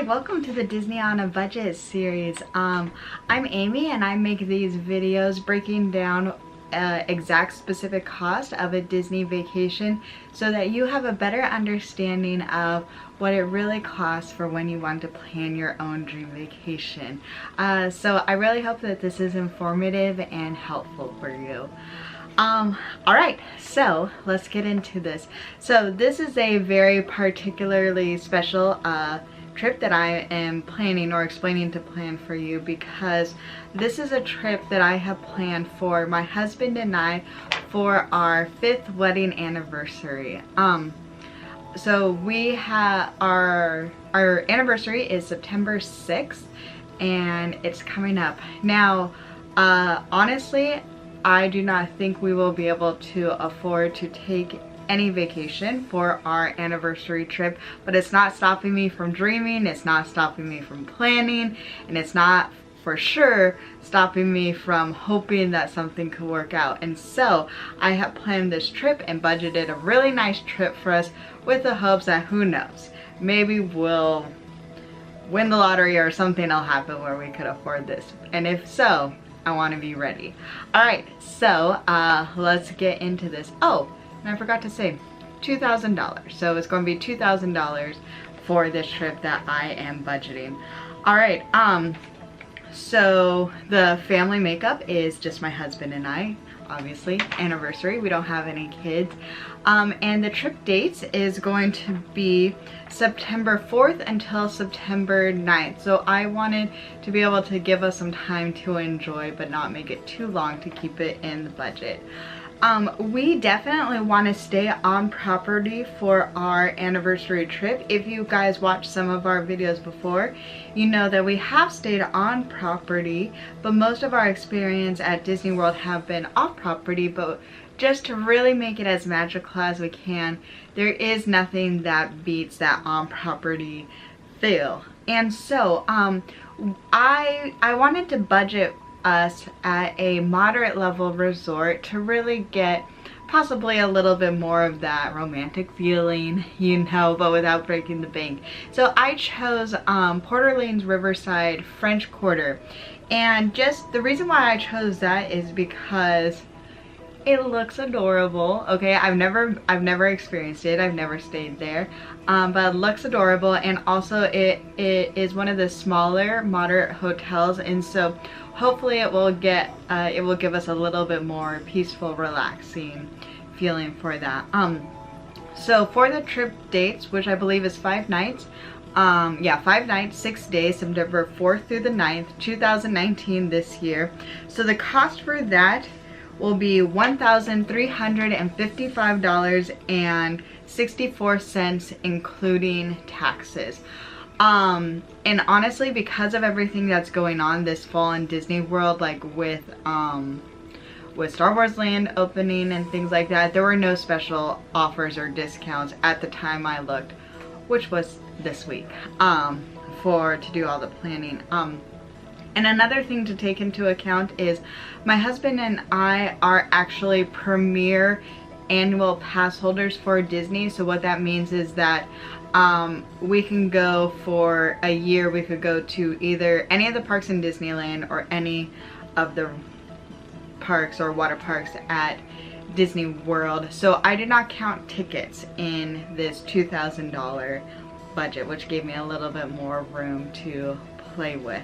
welcome to the Disney on a Budget series. I'm Amy and I make these videos breaking down exact specific cost of a Disney vacation so that you have a better understanding of what it really costs for when you want to plan your own dream vacation. So I really hope that this is informative and helpful for you. Alright, so let's get into this. So this is a very particularly special trip that I am planning or explaining to plan for you, because this is a trip that I have planned for my husband and I for our 5th wedding anniversary. So we have our anniversary is September 6th and it's coming up. Now, honestly, I do not think we will be able to afford to take any vacation for our anniversary trip, but it's not stopping me from dreaming, it's not stopping me from planning, and it's not for sure stopping me from hoping that something could work out. And so I have planned this trip and budgeted a really nice trip for us with the hopes that, who knows, maybe we'll win the lottery or something will happen where we could afford this. And if so, I want to be ready. Alright, so let's get into this. Oh, and I forgot to say, $2,000. So it's going to be $2,000 for this trip that I am budgeting. Alright, so the family makeup is just my husband and I, obviously, anniversary. We don't have any kids. And the trip dates is going to be September 4th until September 9th. So I wanted to be able to give us some time to enjoy, but not make it too long to keep it in the budget. We definitely want to stay on property for our anniversary trip. If you guys watched some of our videos before, you know that we have stayed on property, but most of our experience at Disney World have been off property. But just to really make it as magical as we can, there is nothing that beats that on property feel. And so I wanted to budget us at a moderate level resort to really get possibly a little bit more of that romantic feeling, you know, but without breaking the bank. So I chose Port Orleans Riverside French Quarter, and just the reason why I chose that is because it looks adorable. Okay, I've never experienced it, I've never stayed there, but it looks adorable, and also it is one of the smaller moderate hotels, and so hopefully it will give us a little bit more peaceful, relaxing feeling for that. So for the trip dates, which I believe is 5 nights, 5 nights, 6 days, September 4th through the 9th, 2019 this year. So the cost for that will be $1,355.64 including taxes. And honestly, because of everything that's going on this fall in Disney World, like with Star Wars Land opening and things like that, there were no special offers or discounts at the time I looked, which was this week, to do all the planning. And another thing to take into account is my husband and I are actually premier annual pass holders for Disney. So what that means is that we can go for a year, we could go to either any of the parks in Disneyland or any of the parks or water parks at Disney World. So I did not count tickets in this $2,000 budget, which gave me a little bit more room to play with.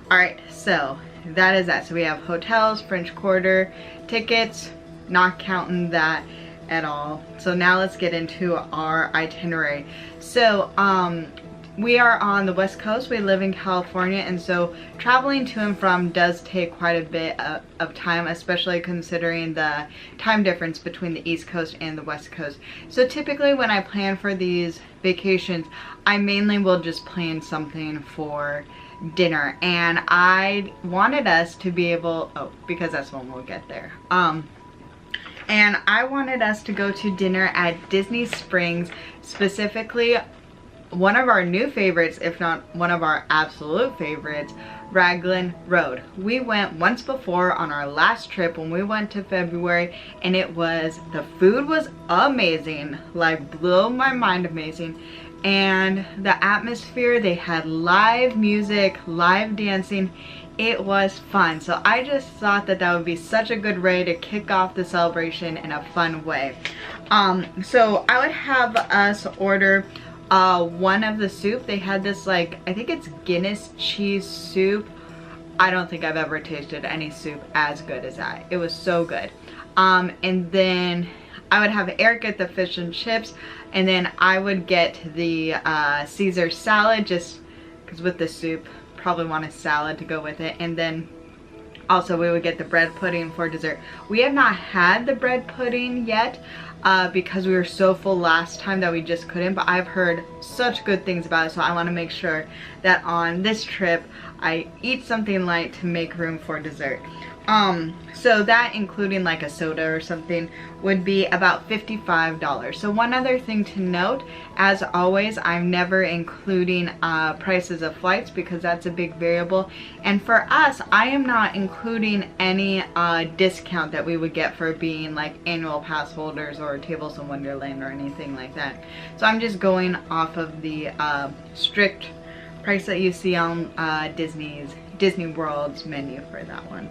Alright, so that is that. So we have hotels, French Quarter, tickets, not counting that at all. So now let's get into our itinerary. So we are on the West Coast, we live in California, and so traveling to and from does take quite a bit of time, especially considering the time difference between the East Coast and the West Coast. So typically when I plan for these vacations, I mainly will just plan something for dinner, and I wanted us to be able, because that's when we'll get there, and I wanted us to go to dinner at Disney Springs, specifically one of our new favorites, if not one of our absolute favorites, Raglan Road. We went once before on our last trip when we went to February, and the food was amazing, like blew my mind amazing. and the atmosphere, they had live music, live dancing. It was fun. So I just thought that that would be such a good way to kick off the celebration in a fun way. So I would have us order one of the soup. They had this, like, I think it's Guinness cheese soup. I don't think I've ever tasted any soup as good as that. It was so good. And then I would have Eric get the fish and chips, and then I would get the Caesar salad, just because with the soup, probably want a salad to go with it. And then also we would get the bread pudding for dessert. We have not had the bread pudding yet because we were so full last time that we just couldn't, but I've heard such good things about it, so I want to make sure that on this trip I eat something light to make room for dessert. So that, including like a soda or something, would be about $55. So one other thing to note, as always, I'm never including prices of flights because that's a big variable. And for us, I am not including any discount that we would get for being like annual pass holders or Tables in Wonderland or anything like that. So I'm just going off of the strict price that you see on Disney World's menu for that one.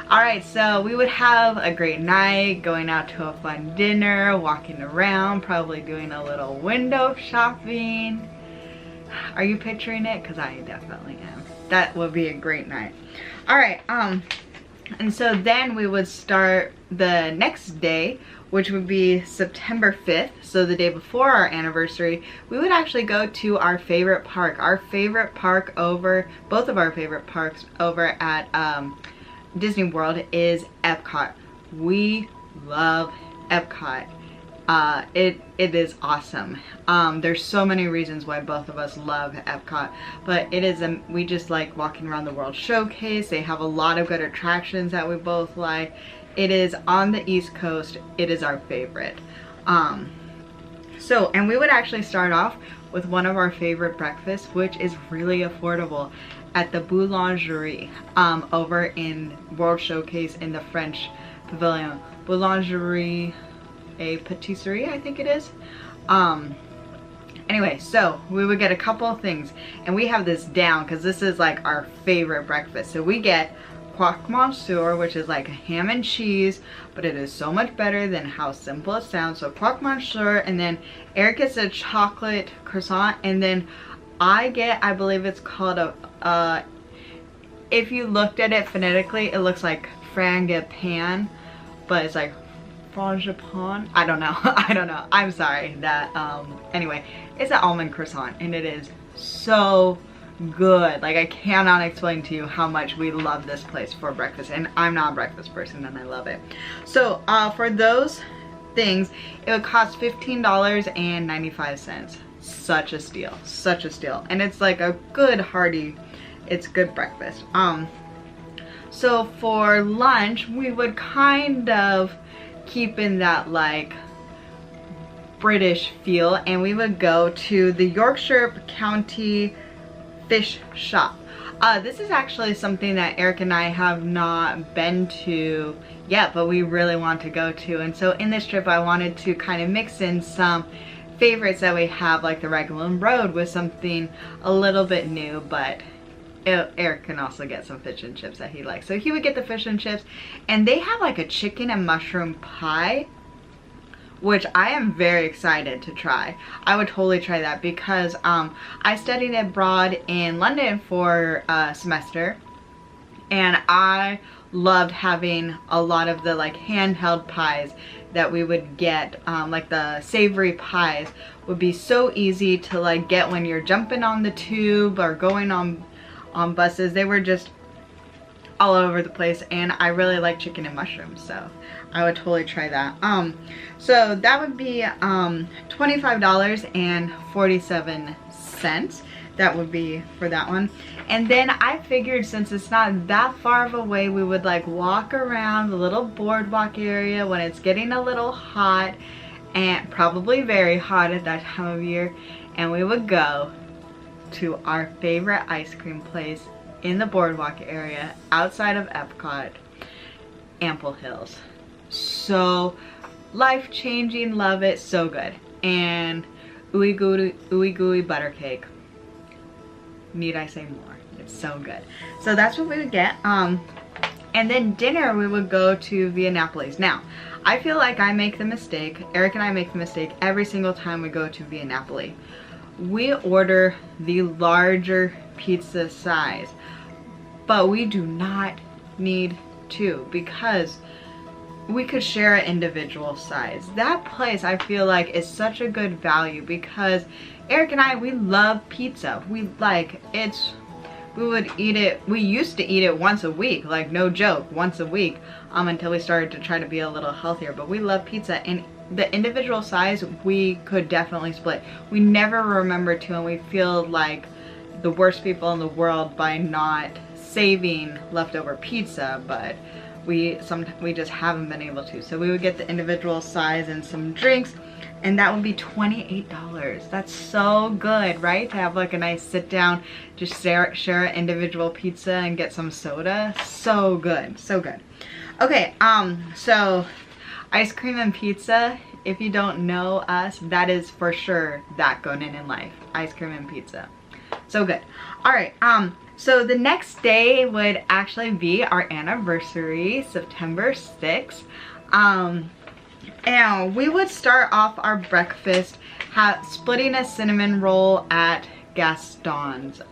Alright, so we would have a great night, going out to a fun dinner, walking around, probably doing a little window shopping. Are you picturing it? Because I definitely am. That would be a great night. Alright, and so then we would start the next day, which would be September 5th, so the day before our anniversary. We would actually go to our favorite park. Our favorite park over, both of our favorite parks over at Disney World is Epcot. We love Epcot. It is awesome. There's so many reasons why both of us love Epcot, but it is we just like walking around the World Showcase. They have a lot of good attractions that we both like. It is on the East Coast. It is our favorite. And we would actually start off with one of our favorite breakfasts, which is really affordable, at the Boulangerie over in World Showcase in the French Pavilion. Boulangerie et Patisserie, I think it is. Anyway, so we would get a couple of things, and we have this down because this is like our favorite breakfast. So we get croque monsieur, which is like ham and cheese, but it is so much better than how simple it sounds. So croque monsieur, and then Eric gets a chocolate croissant, and then I get, I believe it's called a, if you looked at it phonetically, it looks like frangipane, but it's like frangipane. I don't know. I don't know. I'm sorry. That, anyway, it's an almond croissant, and it is so good. Like, I cannot explain to you how much we love this place for breakfast, and I'm not a breakfast person, and I love it. So, for those things, it would cost $15.95. Such a steal, such a steal. And it's like a good hearty, it's good breakfast. So for lunch, we would kind of keep in that like British feel, and we would go to the Yorkshire County Fish Shop. This is actually something that Eric and I have not been to yet, but we really want to go to. And so in this trip, I wanted to kind of mix in some favorites that we have, like the Raglan Road, with something a little bit new, but Eric can also get some fish and chips that he likes. So he would get the fish and chips, and they have like a chicken and mushroom pie, which I am very excited to try. I would totally try that because I studied abroad in London for a semester, and I loved having a lot of the like handheld pies that we would get, like the savory pies would be so easy to like get when you're jumping on the tube or going on buses. They were just all over the place, and I really like chicken and mushrooms, so I would totally try that. So that would be $25.47. That would be for that one. And then I figured, since it's not that far of a way, we would like walk around the little boardwalk area when it's getting a little hot, and probably very hot at that time of year, and we would go to our favorite ice cream place in the boardwalk area outside of Epcot, Ample Hills. So life-changing, love it, so good. And ooey gooey butter cake. Need I say more? It's so good. So that's what we would get. And then dinner we would go to Via Napoli's. Now, I feel like I make the mistake, Eric and I make the mistake every single time we go to Via Napoli. We order the larger pizza size, but we do not need to, because we could share an individual size. That place I feel like is such a good value, because Eric and I, we love pizza. We would eat it, we used to eat it once a week, like no joke, once a week, until we started to try to be a little healthier. But we love pizza, and the individual size we could definitely split. We never remember to, and we feel like the worst people in the world by not saving leftover pizza, but we just haven't been able to. So we would get the individual size and some drinks, and that would be $28. That's so good, right? To have like a nice sit down, just share an individual pizza and get some soda. So good, so good. Okay, so ice cream and pizza, if you don't know us, that is for sure that Goninan life. Ice cream and pizza. So good. All right, so the next day would actually be our anniversary, September 6th. And we would start off our breakfast splitting a cinnamon roll at Gaston's.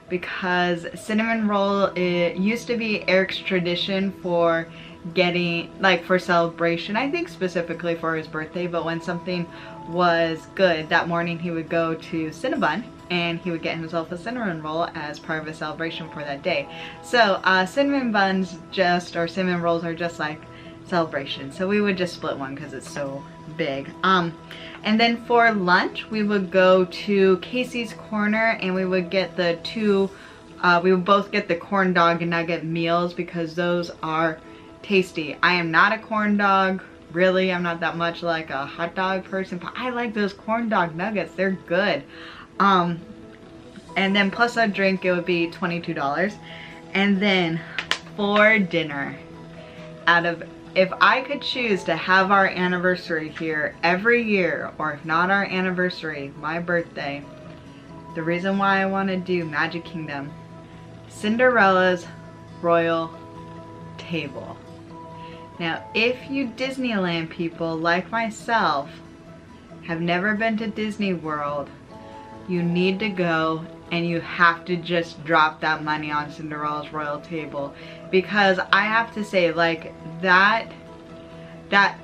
Because cinnamon roll, it used to be Eric's tradition for getting, like, for celebration, I think specifically for his birthday, but when something was good that morning, he would go to Cinnabon and he would get himself a cinnamon roll as part of a celebration for that day. So cinnamon buns or cinnamon rolls are just like celebration, so we would just split one because it's so big. And then for lunch we would go to Casey's Corner, and we would get the we would both get the corn dog and nugget meals, because those are tasty. I am not a corn dog, really. I'm not that much like a hot dog person, but I like those corn dog nuggets. They're good. And then plus a drink, it would be $22. And then for dinner, if I could choose to have our anniversary here every year, or if not our anniversary, my birthday, the reason why I want to do Magic Kingdom, Cinderella's Royal Table. Now, if you Disneyland people like myself have never been to Disney World, you need to go, and you have to just drop that money on Cinderella's Royal Table, because I have to say, like, that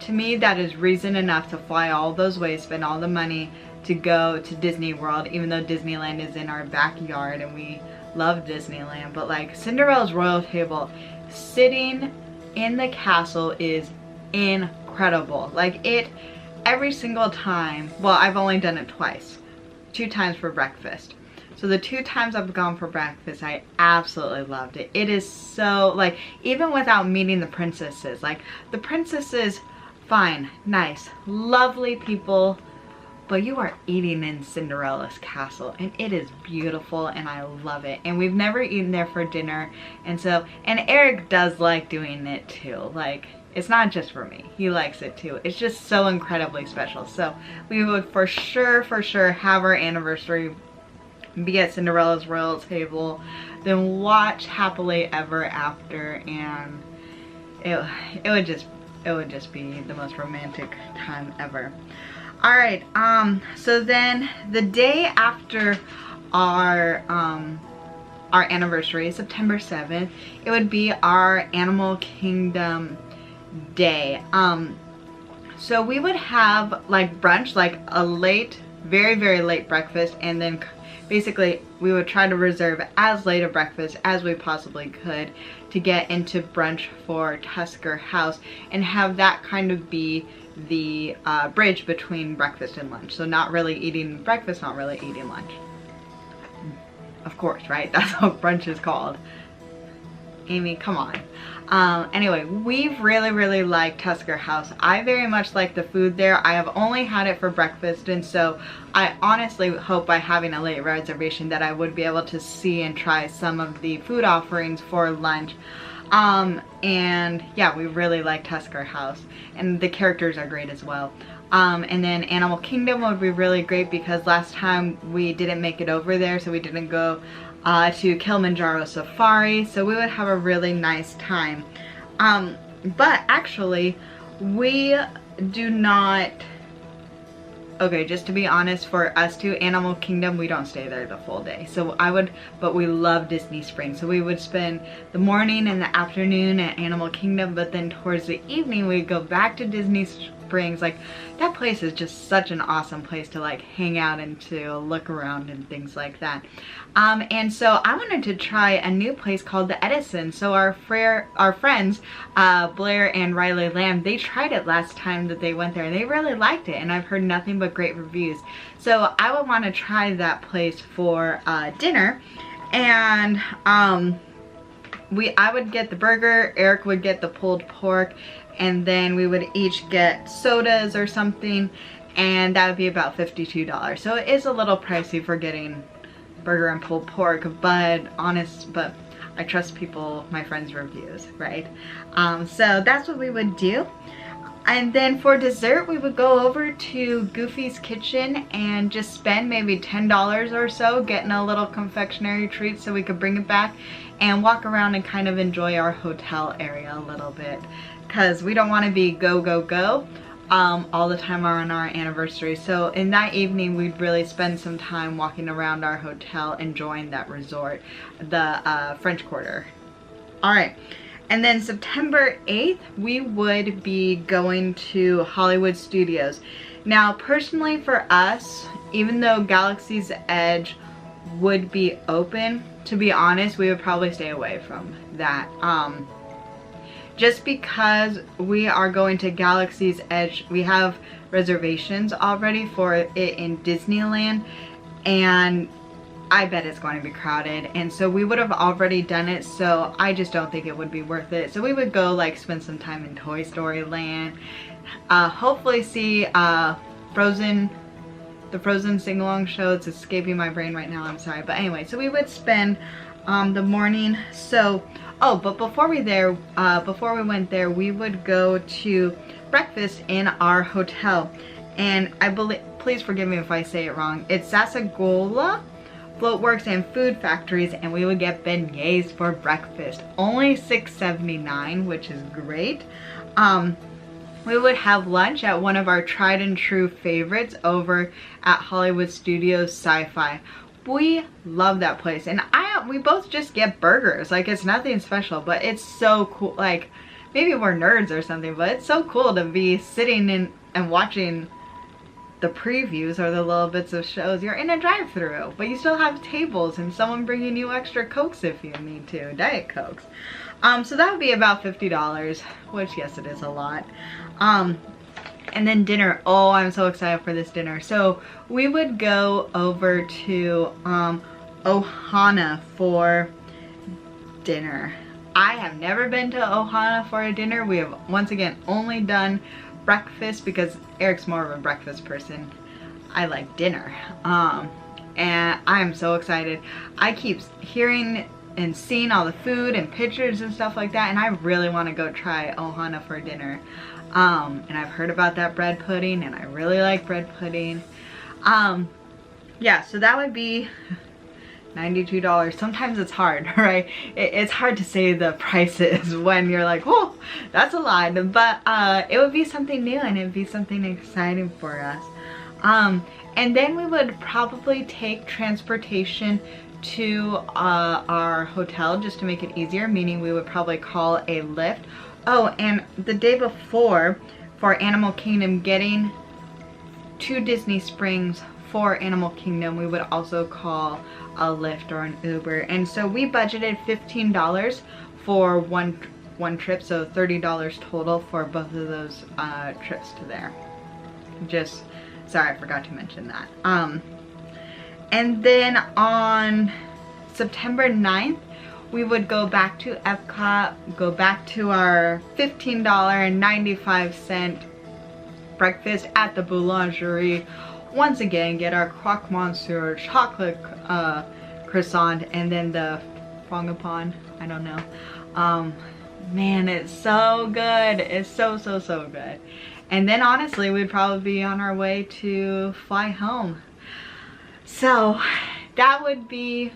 to me, that is reason enough to fly all those ways, spend all the money to go to Disney World, even though Disneyland is in our backyard and we love Disneyland. But like, Cinderella's Royal Table, sitting in the castle is incredible. Like, every single time, well, I've only done it twice, 2 times for breakfast. So the 2 times I've gone for breakfast, I absolutely loved it. It is so, like, even without meeting the princesses, like, the princesses, fine, nice, lovely people, but you are eating in Cinderella's castle, and it is beautiful, and I love it. And we've never eaten there for dinner, and Eric does like doing it too. Like, it's not just for me, he likes it too. It's just so incredibly special. So we would for sure have our anniversary be at Cinderella's Royal Table, then watch Happily Ever After, and it would just be the most romantic time ever. All right, so then the day after our anniversary, September 7th, it would be our Animal Kingdom day. So we would have like brunch, like a late, very late breakfast, and then basically we would try to reserve as late a breakfast as we possibly could to get into brunch for Tusker House, and have that kind of be the bridge between breakfast and lunch. So not really eating breakfast, not really eating lunch. Of course, right? That's what brunch is called. Amy, come on. Anyway, we've really liked Tusker House. I very much like the food there. I have only had it for breakfast, and so I honestly hope by having a late reservation that I would be able to see and try some of the food offerings for lunch. And yeah, we really like Tusker House, and the characters are great as well. And then Animal Kingdom would be really great because last time we didn't make it over there, so we didn't go to Kilimanjaro Safari, so we would have a really nice time. But actually, we do not, okay, just to be honest, for us to Animal Kingdom, we don't stay there the full day. So but we love Disney Springs. So we would spend the morning and the afternoon at Animal Kingdom, but then towards the evening, we'd go back to Disney Springs. Like, that place is just such an awesome place to like hang out and to look around and things like that. And so I wanted to try a new place called the Edison. So our friends, Blair and Riley Lamb, they tried it last time that they went there and they really liked it, and I've heard nothing but great reviews. So I would want to try that place for dinner. And I would get the burger, Eric would get the pulled pork, and then we would each get sodas or something, and that would be about $52. So it is a little pricey for getting burger and pulled pork, but I trust people, my friends' reviews, right? So that's what we would do. And then for dessert, we would go over to Goofy's Kitchen and just spend maybe $10 or so getting a little confectionery treat so we could bring it back and walk around and kind of enjoy our hotel area a little bit, because we don't want to be go, go, go all the time on our anniversary. So in that evening, we'd really spend some time walking around our hotel, enjoying that resort, the French Quarter. All right. And then September 8th, we would be going to Hollywood Studios. Now, personally for us, even though Galaxy's Edge would be open, to be honest, we would probably stay away from that. Just because we are going to Galaxy's Edge, we have reservations already for it in Disneyland, and I bet it's going to be crowded, and so we would have already done it, so I just don't think it would be worth it. So we would go like spend some time in Toy Story Land, hopefully see the Frozen sing-along show. It's escaping my brain right now, I'm sorry. But anyway, so we would spend the morning. So, oh, but before we went there, we would go to breakfast in our hotel. And I believe, please forgive me if I say it wrong, it's Sassagoula Floatworks and Food Factories, and we would get beignets for breakfast. Only $6.79, which is great. We would have lunch at one of our tried and true favorites over at Hollywood Studios Sci-Fi. We love that place, and we both just get burgers. Like, it's nothing special, but it's so cool. Like, maybe we're nerds or something, but it's so cool to be sitting in and watching the previews or the little bits of shows. You're in a drive-thru, but you still have tables and someone bringing you extra Cokes if you need to, Diet Cokes. So that would be about $50, which, yes, it is a lot. And then dinner. Oh, I'm so excited for this dinner. So we would go over to Ohana for dinner. I have never been to Ohana for a dinner. We have, once again, only done breakfast because Eric's more of a breakfast person. I like dinner. And I am so excited. I keep hearing and seeing all the food and pictures and stuff like that, and I really want to go try Ohana for dinner. And I've heard about that bread pudding, and I really like bread pudding. Yeah, so that would be $92. Sometimes it's hard, right? It's hard to say the prices when you're like, oh, that's a lot. But it would be something new, and it'd be something exciting for us. And then we would probably take transportation to our hotel just to make it easier, meaning we would probably call a Lyft. Oh, and the day before, for Animal Kingdom, getting to Disney Springs for Animal Kingdom, we would also call a Lyft or an Uber. And so we budgeted $15 for one trip, so $30 total for both of those trips to there. Just, sorry, I forgot to mention that. And then on September 9th, we would go back to Epcot, go back to our $15.95 breakfast at the Boulangerie. Once again, get our croque monsieur chocolate croissant, and then the frangipane, I don't know. Man, it's so good. It's so good. And then honestly, we'd probably be on our way to fly home. So that would be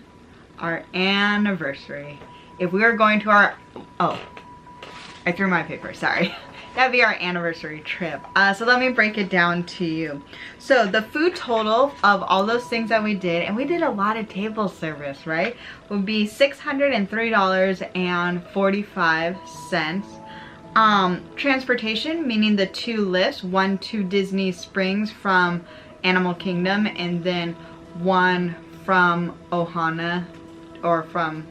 our anniversary. If we were going to our, oh, I threw my paper, sorry. That'd be our anniversary trip. So let me break it down to you. So the food total of all those things that we did, and we did a lot of table service, right? Would be $603.45. Transportation, meaning the 2 lifts, one to Disney Springs from Animal Kingdom, and then one from Ohana or from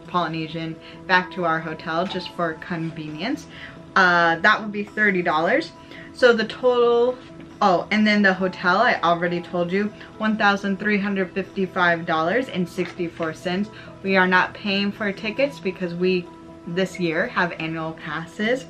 Polynesian back to our hotel just for convenience. That would be $30. So the total, oh, and then the hotel, I already told you, $1,355.64. We are not paying for tickets because we, this year, have annual passes.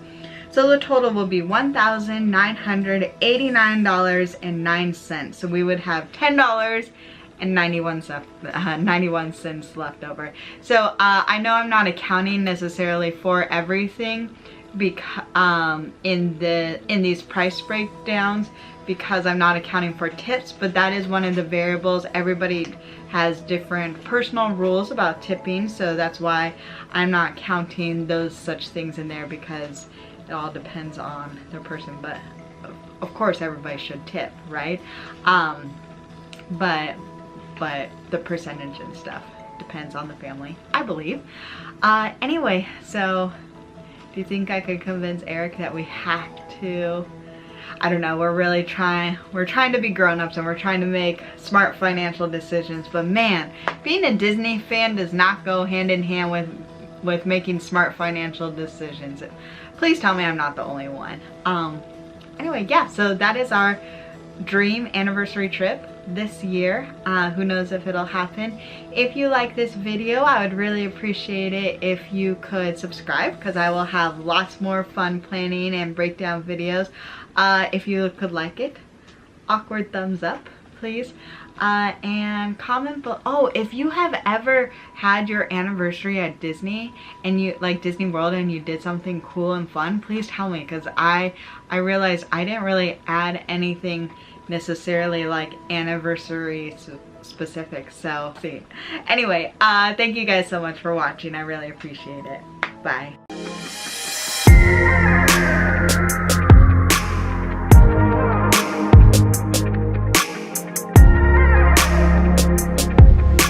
So the total will be $1,989.09. So we would have $10.91 left over. So I know I'm not accounting necessarily for everything because in these price breakdowns, because I'm not accounting for tips, but that is one of the variables. Everybody has different personal rules about tipping, so that's why I'm not counting those such things in there, because it all depends on the person. But of course everybody should tip, right? But the percentage and stuff depends on the family, I believe. Anyway, so do you think I could convince Eric that we have to? I don't know, we're trying to be grown-ups, and we're trying to make smart financial decisions, but man, being a Disney fan does not go hand in hand with making smart financial decisions. Please tell me I'm not the only one. Anyway, yeah, so that is our dream anniversary trip this year. Who knows if it'll happen. If you like this video, I would really appreciate it if you could subscribe, because I will have lots more fun planning and breakdown videos. If you could like it, awkward thumbs up, please. And comment below. Oh, if you have ever had your anniversary at Disney and you like Disney World and you did something cool and fun, please tell me, because I realized I didn't really add anything necessarily like anniversary specific. So see, anyway, thank you guys so much for watching. I really appreciate it. Bye.